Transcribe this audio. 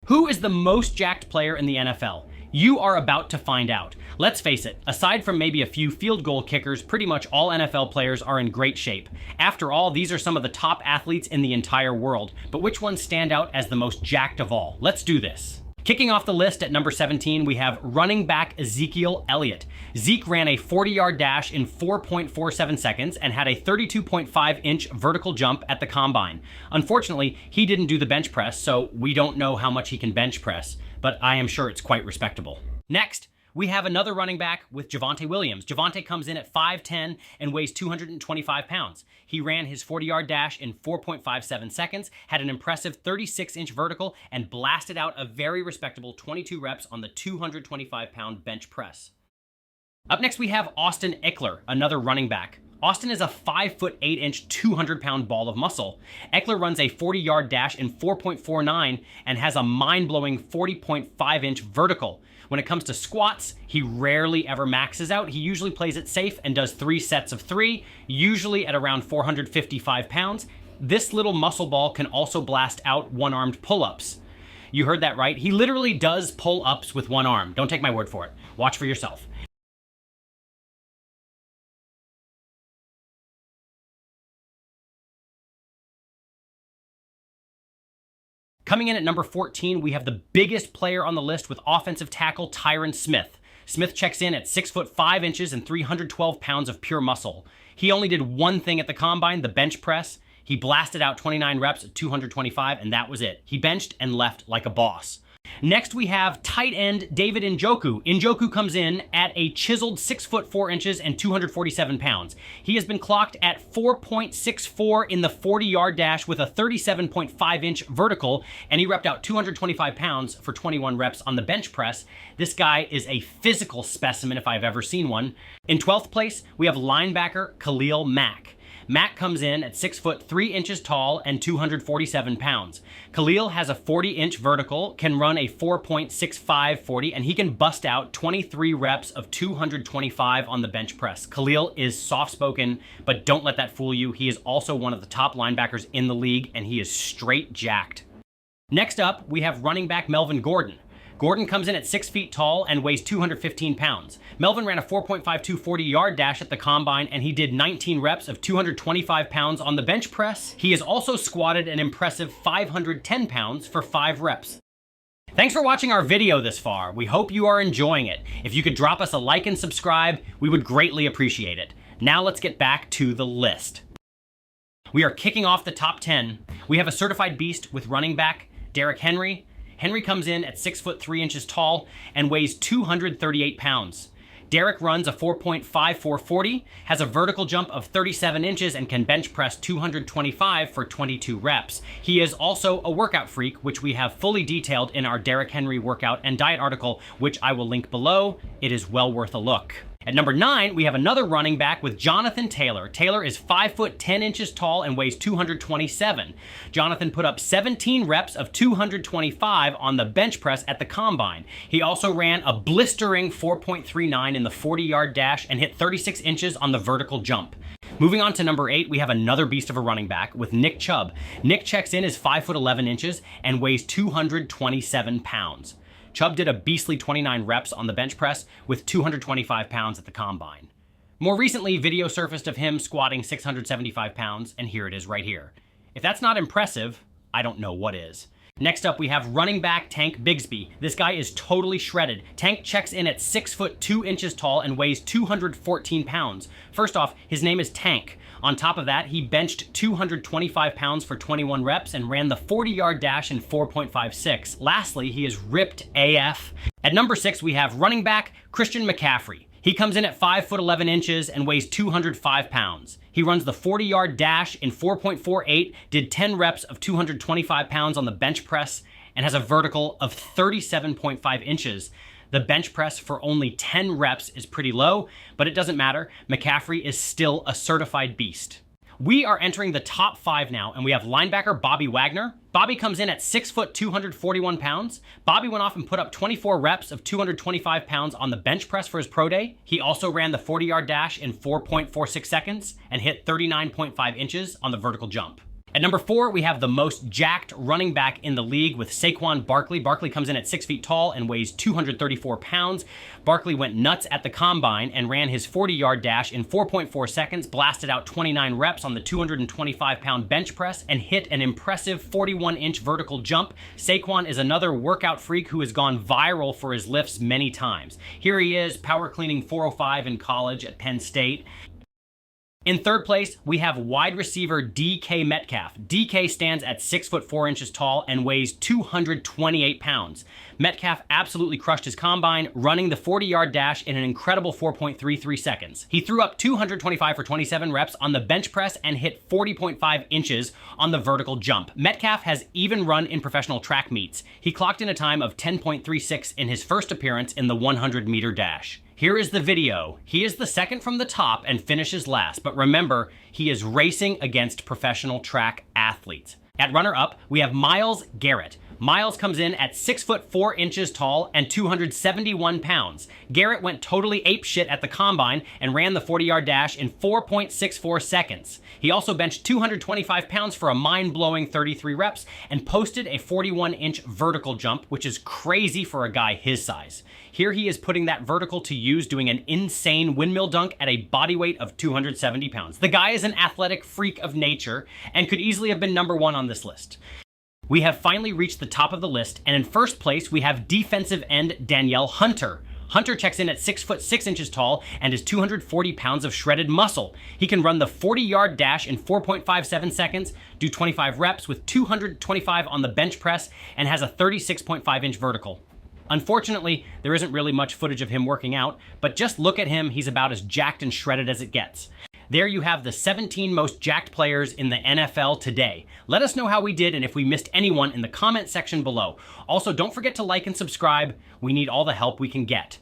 Who is the most jacked player in the NFL? You are about to find out. Let's face it, aside from maybe a few field goal kickers, pretty much all NFL players are in great shape. After all, these are some of the top athletes in the entire world. But which ones stand out as the most jacked of all? Let's do this. Kicking off the list at number 17, we have running back Ezekiel Elliott. Zeke ran a 40-yard dash in 4.47 seconds and had a 32.5-inch vertical jump at the combine. Unfortunately, he didn't do the bench press, so we don't know how much he can bench press, but I am sure it's quite respectable. Next, we have another running back with Javante Williams. Javante comes in at 5'10 and weighs 225 pounds. He ran his 40-yard dash in 4.57 seconds, had an impressive 36-inch vertical, and blasted out a very respectable 22 reps on the 225-pound bench press. Up next, we have Austin Ekeler, another running back. Austin is a 5'8" 200-pound ball of muscle. Ekeler runs a 40-yard dash in 4.49 and has a mind-blowing 40.5-inch vertical. When it comes to squats, he rarely ever maxes out. He usually plays it safe and does 3 sets of 3, usually at around 455 pounds. This little muscle ball can also blast out one-armed pull-ups. You heard that right. He literally does pull-ups with one arm. Don't take my word for it. Watch for yourself. Coming in at number 14, we have the biggest player on the list with offensive tackle Tyron Smith. Smith checks in at 6'5" and 312 pounds of pure muscle. He only did one thing at the combine, the bench press. He blasted out 29 reps at 225, and that was it. He benched and left like a boss. Next, we have tight end David Njoku. Njoku comes in at a chiseled 6'4" and 247 pounds. He has been clocked at 4.64 in the 40-yard dash with a 37.5-inch vertical, and he repped out 225 pounds for 21 reps on the bench press. This guy is a physical specimen if I've ever seen one. In 12th place, we have linebacker Khil Mack. Mack comes in at 6'3" tall and 247 pounds. Khil has a 40-inch vertical, can run a 4.65 40, and he can bust out 23 reps of 225 on the bench press. Khil is soft-spoken, but don't let that fool you. He is also one of the top linebackers in the league, and he is straight jacked. Next up, we have running back Melvin Gordon. Gordon comes in at 6 feet tall and weighs 215 pounds. Melvin ran a 4.52 40-yard dash at the combine, and he did 19 reps of 225 pounds on the bench press. He has also squatted an impressive 510 pounds for 5 reps. Thanks for watching our video this far. We hope you are enjoying it. If you could drop us a like and subscribe, we would greatly appreciate it. Now let's get back to the list. We are kicking off the top 10. We have a certified beast with running back Derrick Henry. Henry comes in at 6'3" tall and weighs 238 pounds. Derrick runs a 4.54 40, has a vertical jump of 37 inches, and can bench press 225 for 22 reps. He is also a workout freak, which we have fully detailed in our Derrick Henry workout and diet article, which I will link below. It is well worth a look. At number 9, we have another running back with Jonathan Taylor. Taylor is 5'10" tall and weighs 227. Jonathan put up 17 reps of 225 on the bench press at the combine. He also ran a blistering 4.39 in the 40-yard dash and hit 36 inches on the vertical jump. Moving on to number 8, we have another beast of a running back with Nick Chubb. Nick checks in as 5'11" and weighs 227 pounds. Chubb did a beastly 29 reps on the bench press with 225 pounds at the combine. More recently, video surfaced of him squatting 675 pounds, and here it is right here. If that's not impressive, I don't know what is. Next up, we have running back Tank Bigsby. This guy is totally shredded. Tank checks in at 6'2" tall and weighs 214 pounds. First off, his name is Tank. On top of that, he benched 225 pounds for 21 reps and ran the 40-yard dash in 4.56. Lastly, he is ripped AF. At number 6, we have running back Christian McCaffrey. He comes in at 5'11" and weighs 205 pounds. He runs the 40-yard dash in 4.48, did 10 reps of 225 pounds on the bench press, and has a vertical of 37.5 inches. The bench press for only 10 reps is pretty low, but it doesn't matter. McCaffrey is still a certified beast. We are entering the top 5 now, and we have linebacker Bobby Wagner. Bobby comes in at 6 foot 241 pounds. Bobby went off and put up 24 reps of 225 pounds on the bench press for his pro day. He also ran the 40-yard dash in 4.46 seconds and hit 39.5 inches on the vertical jump. At number 4, we have the most jacked running back in the league with Saquon Barkley. Barkley comes in at 6 feet tall and weighs 234 pounds. Barkley went nuts at the combine and ran his 40-yard dash in 4.4 seconds, blasted out 29 reps on the 225-pound bench press, and hit an impressive 41-inch vertical jump. Saquon is another workout freak who has gone viral for his lifts many times. Here he is, power cleaning 405 in college at Penn State. In third place, we have wide receiver DK Metcalf. DK stands at 6 foot 4 inches tall and weighs 228 pounds. Metcalf absolutely crushed his combine, running the 40-yard dash in an incredible 4.33 seconds. He threw up 225 for 27 reps on the bench press and hit 40.5 inches on the vertical jump. Metcalf has even run in professional track meets. He clocked in a time of 10.36 in his first appearance in the 100-meter dash. Here is the video. He is the second from the top and finishes last, but remember, he is racing against professional track athletes. At runner-up, we have Myles Garrett. Myles comes in at 6 foot 4 inches tall and 271 pounds. Garrett went totally apeshit at the combine and ran the 40-yard dash in 4.64 seconds. He also benched 225 pounds for a mind-blowing 33 reps and posted a 41-inch vertical jump, which is crazy for a guy his size. Here he is putting that vertical to use, doing an insane windmill dunk at a body weight of 270 pounds. The guy is an athletic freak of nature and could easily have been number 1 on this list. We have finally reached the top of the list, and in first place, we have defensive end Danielle Hunter. Hunter checks in at 6 foot 6 inches tall and is 240 pounds of shredded muscle. He can run the 40-yard dash in 4.57 seconds, do 25 reps with 225 on the bench press, and has a 36.5-inch vertical. Unfortunately, there isn't really much footage of him working out, but just look at him, he's about as jacked and shredded as it gets. There you have the 17 most jacked players in the NFL today. Let us know how we did and if we missed anyone in the comment section below. Also, don't forget to like and subscribe. We need all the help we can get.